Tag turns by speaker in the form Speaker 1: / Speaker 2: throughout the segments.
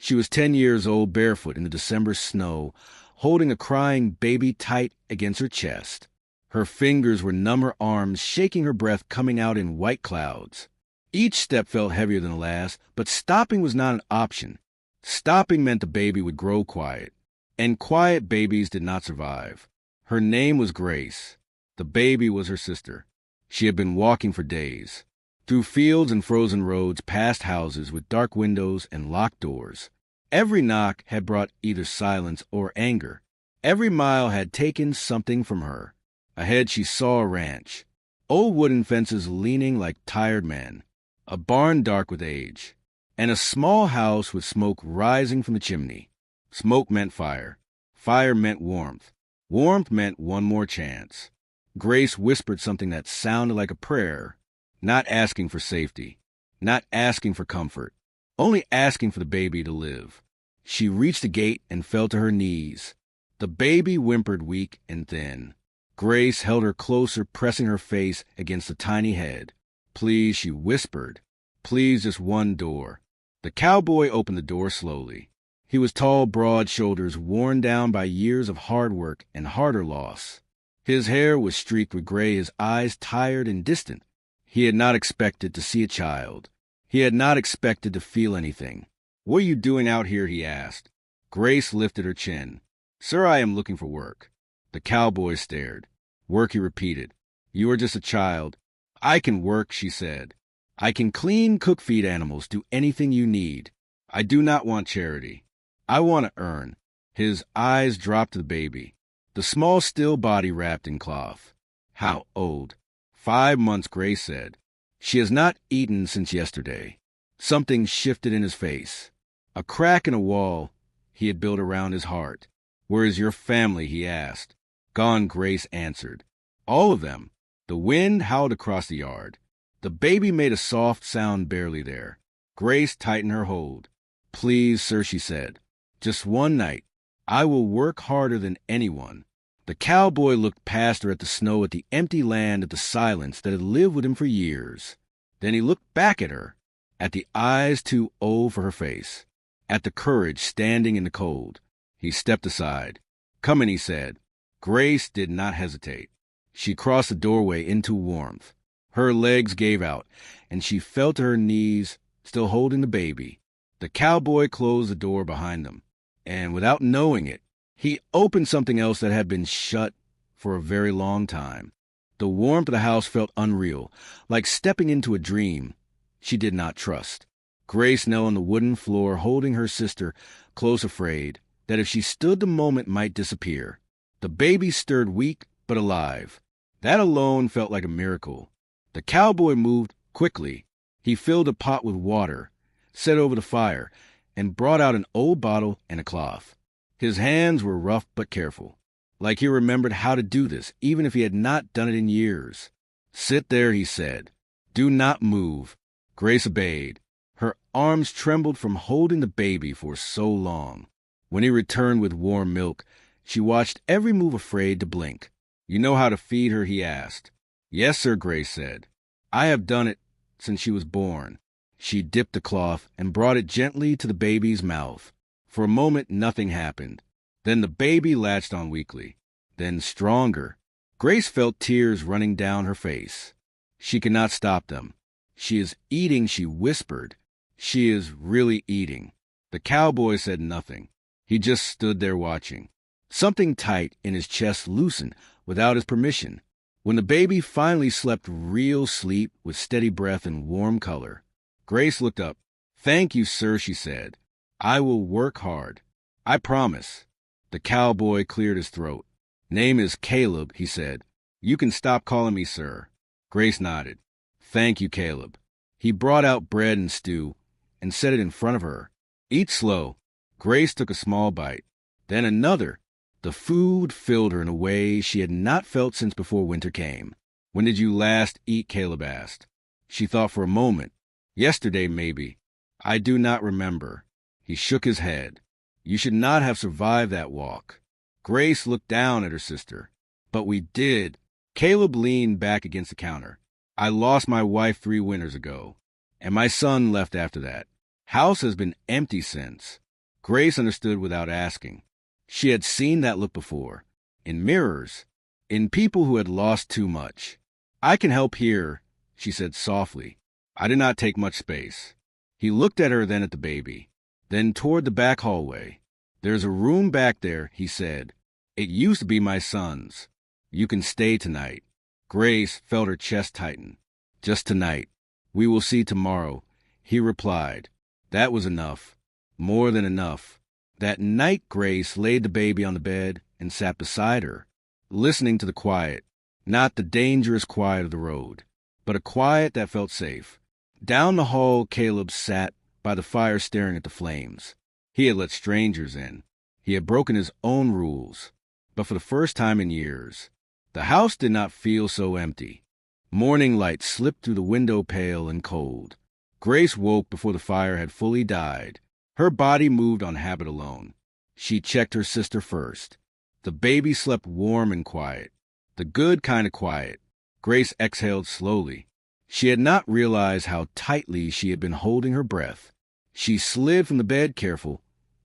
Speaker 1: She was 10 years old, barefoot in the December snow, holding a crying baby tight against her chest. Her fingers were numb, her arms shaking, her breath coming out in white clouds. Each step felt heavier than the last, but stopping was not an option. Stopping meant the baby would grow quiet, and quiet babies did not survive. Her name was Grace. The baby was her sister. She had been walking for days, through fields and frozen roads, past houses with dark windows and locked doors. Every knock had brought either silence or anger. Every mile had taken something from her. Ahead she saw a ranch, old wooden fences leaning like tired men, a barn dark with age, and a small house with smoke rising from the chimney. Smoke meant fire. Fire meant warmth. Warmth meant one more chance. Grace whispered something that sounded like a prayer, not asking for safety, not asking for comfort, only asking for the baby to live. She reached the gate and fell to her knees. The baby whimpered weak and thin. Grace held her closer, pressing her face against the tiny head. Please, she whispered. Please, just one door. The cowboy opened the door slowly. He was tall, broad shoulders, worn down by years of hard work and harder loss. His hair was streaked with gray, his eyes tired and distant. He had not expected to see a child. He had not expected to feel anything. What are you doing out here? He asked. Grace lifted her chin. Sir, I am looking for work. The cowboy stared. Work, he repeated. You are just a child. I can work, she said. I can clean, cook, feed animals, do anything you need. I do not want charity. I want to earn. His eyes dropped to the baby, the small, still body wrapped in cloth. How old? 5 months, Grace said. She has not eaten since yesterday. Something shifted in his face. A crack in a wall he had built around his heart. Where is your family? He asked. Gone, Grace answered. All of them. The wind howled across the yard. The baby made a soft sound barely there. Grace tightened her hold. Please, sir, she said. Just one night. I will work harder than anyone. The cowboy looked past her at the snow, at the empty land, at the silence that had lived with him for years. Then he looked back at her, at the eyes too old for her face, at the courage standing in the cold. He stepped aside. Come in, he said. Grace did not hesitate. She crossed the doorway into warmth. Her legs gave out, and she fell to her knees, still holding the baby. The cowboy closed the door behind them, and without knowing it, he opened something else that had been shut for a very long time. The warmth of the house felt unreal, like stepping into a dream she did not trust. Grace knelt on the wooden floor, holding her sister close, afraid that if she stood the moment might disappear. The baby stirred, weak but alive. That alone felt like a miracle. The cowboy moved quickly. He filled a pot with water, set over the fire, and brought out an old bottle and a cloth. His hands were rough but careful, like he remembered how to do this, even if he had not done it in years. Sit there, he said. Do not move. Grace obeyed. Her arms trembled from holding the baby for so long. When he returned with warm milk, she watched every move, afraid to blink. You know how to feed her? He asked. Yes, sir, Grace said. I have done it since she was born. She dipped the cloth and brought it gently to the baby's mouth. For a moment, nothing happened. Then the baby latched on weakly, then stronger. Grace felt tears running down her face. She could not stop them. She is eating, she whispered. She is really eating. The cowboy said nothing. He just stood there watching. Something tight in his chest loosened without his permission. When the baby finally slept real sleep with steady breath and warm color, Grace looked up. Thank you, sir, she said. I will work hard. I promise. The cowboy cleared his throat. Name is Caleb, he said. You can stop calling me sir. Grace nodded. Thank you, Caleb. He brought out bread and stew and set it in front of her. Eat slow. Grace took a small bite, then another. The food filled her in a way she had not felt since before winter came. When did you last eat? Caleb asked. She thought for a moment. Yesterday, maybe. I do not remember. He shook his head. You should not have survived that walk. Grace looked down at her sister. But we did. Caleb leaned back against the counter. I lost my wife 3 winters ago, and my son left after that. House has been empty since. Grace understood without asking. She had seen that look before. In mirrors. In people who had lost too much. "I can help here," she said softly. "I did not take much space." He looked at her, then at the baby, then toward the back hallway. "There's a room back there," he said. "It used to be my son's. You can stay tonight." Grace felt her chest tighten. "Just tonight. We will see tomorrow," he replied. That was enough. More than enough. That night, Grace laid the baby on the bed and sat beside her, listening to the quiet, not the dangerous quiet of the road, but a quiet that felt safe. Down the hall, Caleb sat by the fire staring at the flames. He had let strangers in. He had broken his own rules. But for the first time in years, the house did not feel so empty. Morning light slipped through the window, pale and cold. Grace woke before the fire had fully died. Her body moved on habit alone. She checked her sister first. The baby slept warm and quiet. The good kind of quiet. Grace exhaled slowly. She had not realized how tightly she had been holding her breath. She slid from the bed, careful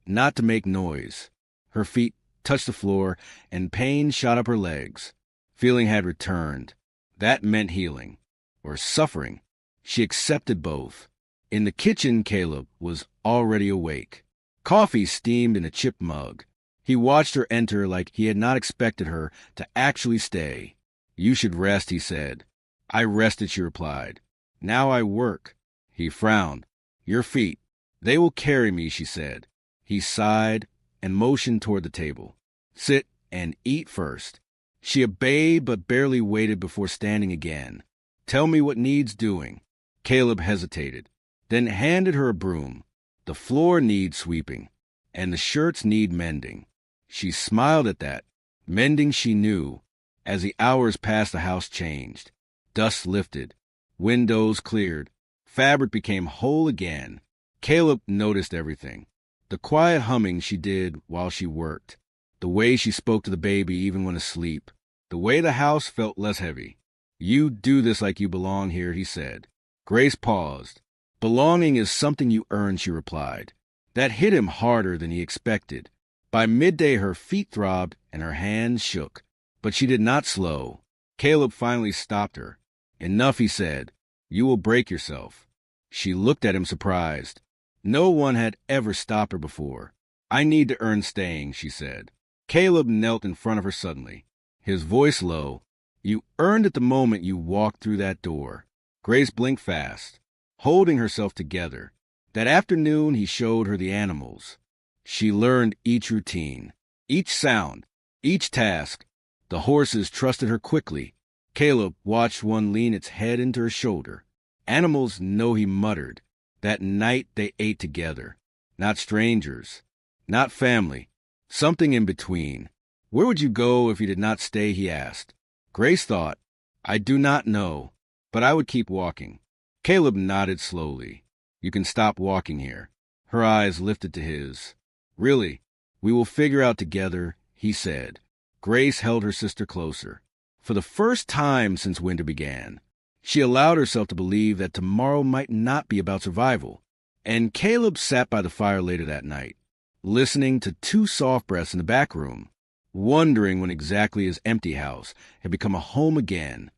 Speaker 1: not to make noise. Her feet touched the floor, and pain shot up her legs. Feeling had returned. That meant healing. Or suffering. She accepted both. In the kitchen, Caleb was already awake. Coffee steamed in a chipped mug. He watched her enter like he had not expected her to actually stay. "You should rest," he said. "I rested," she replied. "Now I work." He frowned. "Your feet. They will carry me," she said. He sighed and motioned toward the table. "Sit and eat first." She obeyed but barely waited before standing again. "Tell me what needs doing." Caleb hesitated, then handed her a broom. "The floor needs sweeping, and the shirts need mending." She smiled at that. Mending, she knew. As the hours passed, the house changed. Dust lifted. Windows cleared. Fabric became whole again. Caleb noticed everything. The quiet humming she did while she worked. The way she spoke to the baby even when asleep. The way the house felt less heavy. "You do this like you belong here," he said. Grace paused. "Belonging is something you earn," she replied. That hit him harder than he expected. By midday, her feet throbbed and her hands shook. But she did not slow. Caleb finally stopped her. "Enough," he said. "You will break yourself." She looked at him surprised. No one had ever stopped her before. "I need to earn staying," she said. Caleb knelt in front of her suddenly, his voice low. "You earned it the moment you walked through that door." Grace blinked fast, holding herself together. That afternoon, he showed her the animals. She learned each routine, each sound, each task. The horses trusted her quickly. Caleb watched one lean its head into her shoulder. "Animals know," he muttered. That night they ate together. Not strangers. Not family. Something in between. "Where would you go if you did not stay?" he asked. Grace thought, "I do not know, but I would keep walking." Caleb nodded slowly. "You can stop walking here." Her eyes lifted to his. "Really, we will figure out together," he said. Grace held her sister closer. For the first time since winter began, she allowed herself to believe that tomorrow might not be about survival. And Caleb sat by the fire later that night, listening to two soft breaths in the back room, wondering when exactly his empty house had become a home again.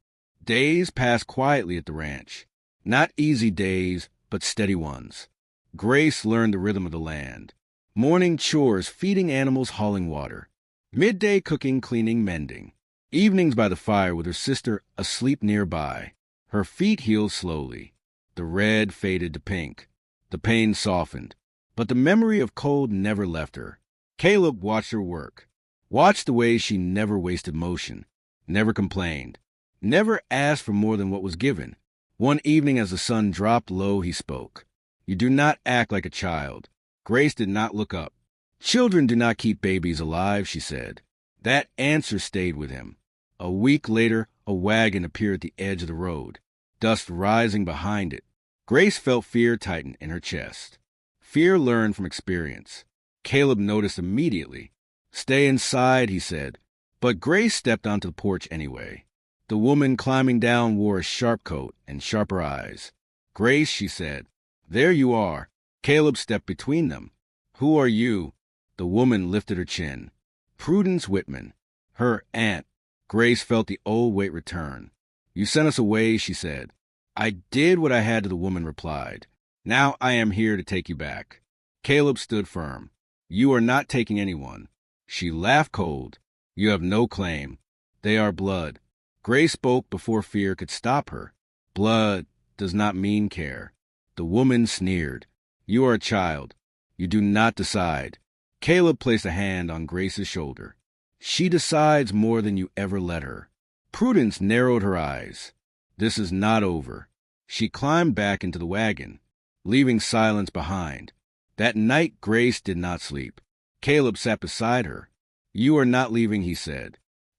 Speaker 1: Days passed quietly at the ranch. Not easy days, but steady ones. Grace learned the rhythm of the land. Morning chores, feeding animals, hauling water. Midday cooking, cleaning, mending. Evenings by the fire with her sister asleep nearby. Her feet healed slowly. The red faded to pink. The pain softened. But the memory of cold never left her. Caleb watched her work. Watched the way she never wasted motion. Never complained. Never asked for more than what was given. One evening as the sun dropped low, he spoke. "You do not act like a child." Grace did not look up. "Children do not keep babies alive," she said. That answer stayed with him. A week later, a wagon appeared at the edge of the road, dust rising behind it. Grace felt fear tighten in her chest. Fear learned from experience. Caleb noticed immediately. "Stay inside," he said. But Grace stepped onto the porch anyway. The woman climbing down wore a sharp coat and sharper eyes. "Grace," she said. "There you are." Caleb stepped between them. Who are you? The woman lifted her chin. Prudence Whitman. Her aunt. Grace felt the old weight return. You sent us away, she said. I did what I had to, the woman replied. Now I am here to take you back. Caleb stood firm. You are not taking anyone. She laughed cold. You have no claim. They are blood. Grace spoke before fear could stop her. Blood does not mean care. The woman sneered. You are a child. You do not decide. Caleb placed a hand on Grace's shoulder. She decides more than you ever let her. Prudence narrowed her eyes. This is not over. She climbed back into the wagon, leaving silence behind. That night, Grace did not sleep. Caleb sat beside her. You are not leaving, he said.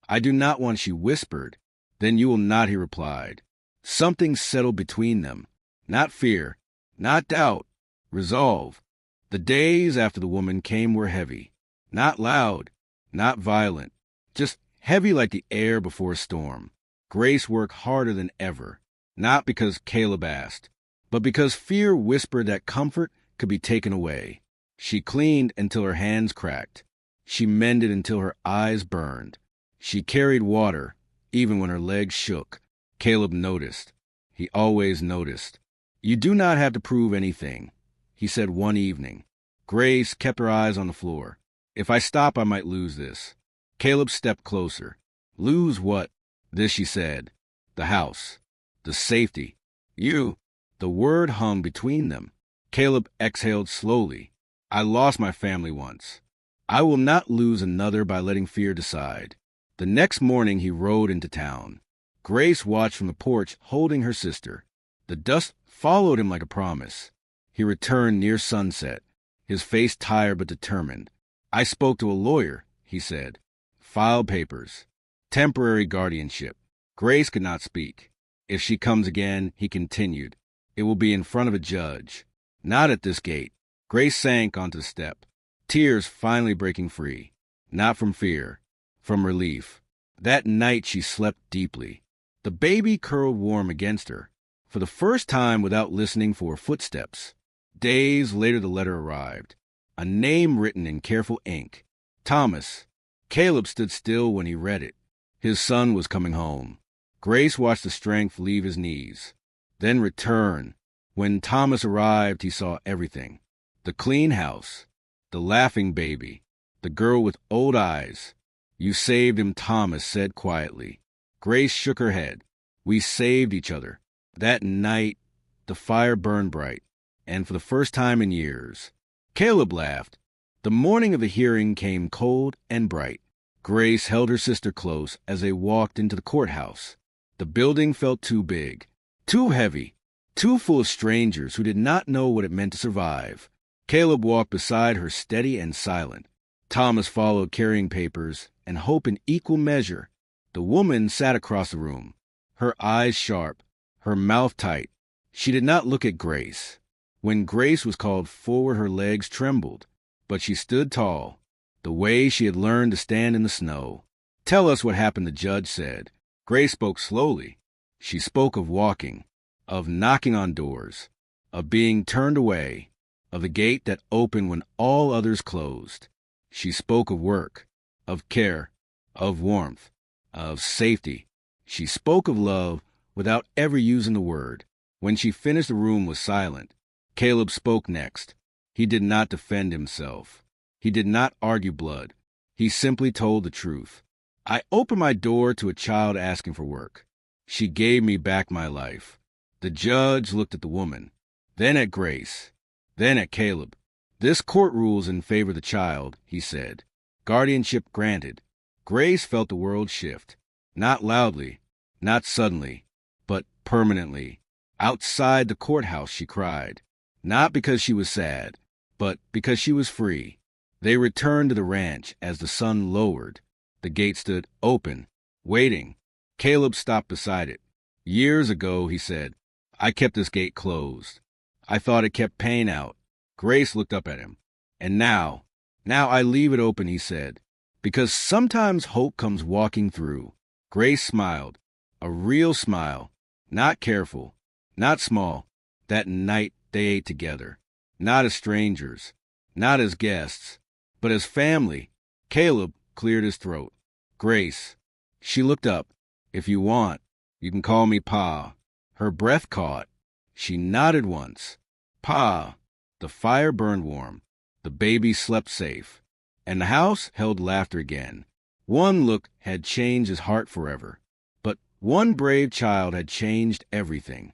Speaker 1: I do not want, she whispered. Then you will not, he replied. Something settled between them. Not fear, not doubt, resolve. The days after the woman came were heavy. Not loud, not violent, just heavy like the air before a storm. Grace worked harder than ever, not because Caleb asked, but because fear whispered that comfort could be taken away. She cleaned until her hands cracked. She mended until her eyes burned. She carried water, even when her legs shook. Caleb noticed. He always noticed. You do not have to prove anything, he said one evening. Grace kept her eyes on the floor. If I stop, I might lose this. Caleb stepped closer. Lose what? This, she said. The house. The safety. You. The word hung between them. Caleb exhaled slowly. I lost my family once. I will not lose another by letting fear decide. The next morning he rode into town. Grace watched from the porch, holding her sister. The dust followed him like a promise. He returned near sunset, his face tired but determined. I spoke to a lawyer, he said. File papers. Temporary guardianship. Grace could not speak. If she comes again, he continued, it will be in front of a judge. Not at this gate. Grace sank onto the step, tears finally breaking free. Not from fear, from relief. That night she slept deeply. The baby curled warm against her, for the first time without listening for footsteps. Days later the letter arrived, a name written in careful ink. Thomas. Caleb stood still when he read it. His son was coming home. Grace watched the strength leave his knees, then return. When Thomas arrived, he saw everything. The clean house, the laughing baby, the girl with old eyes. You saved him, Thomas said quietly. Grace shook her head. We saved each other. That night, the fire burned bright, and for the first time in years. Caleb laughed. The morning of the hearing came cold and bright. Grace held her sister close as they walked into the courthouse. The building felt too big, too heavy, too full of strangers who did not know what it meant to survive. Caleb walked beside her, steady and silent. Thomas followed, carrying papers and hope in equal measure. The woman sat across the room, her eyes sharp, her mouth tight. She did not look at Grace. When Grace was called forward, her legs trembled, but she stood tall, the way she had learned to stand in the snow. Tell us what happened, the judge said. Grace spoke slowly. She spoke of walking, of knocking on doors, of being turned away, of the gate that opened when all others closed. She spoke of work, of care, of warmth, of safety. She spoke of love without ever using the word. When she finished, the room was silent. Caleb spoke next. He did not defend himself. He did not argue blood. He simply told the truth. I opened my door to a child asking for work. She gave me back my life. The judge looked at the woman, then at Grace, then at Caleb. This court rules in favor of the child, he said. Guardianship granted. Grace felt the world shift. Not loudly, not suddenly, but permanently. Outside the courthouse, she cried. Not because she was sad, but because she was free. They returned to the ranch as the sun lowered. The gate stood open, waiting. Caleb stopped beside it. Years ago, he said, I kept this gate closed. I thought it kept pain out. Grace looked up at him. And now I leave it open, he said, because sometimes hope comes walking through. Grace smiled, a real smile, not careful, not small. That night they ate together, not as strangers, Not as guests, but as family. Caleb cleared his throat. Grace. She looked up. If you want, you can call me Pa. Her breath caught. She nodded once. Pa. The fire burned warm. The baby slept safe. And the house held laughter again. One look had changed his heart forever. But one brave child had changed everything.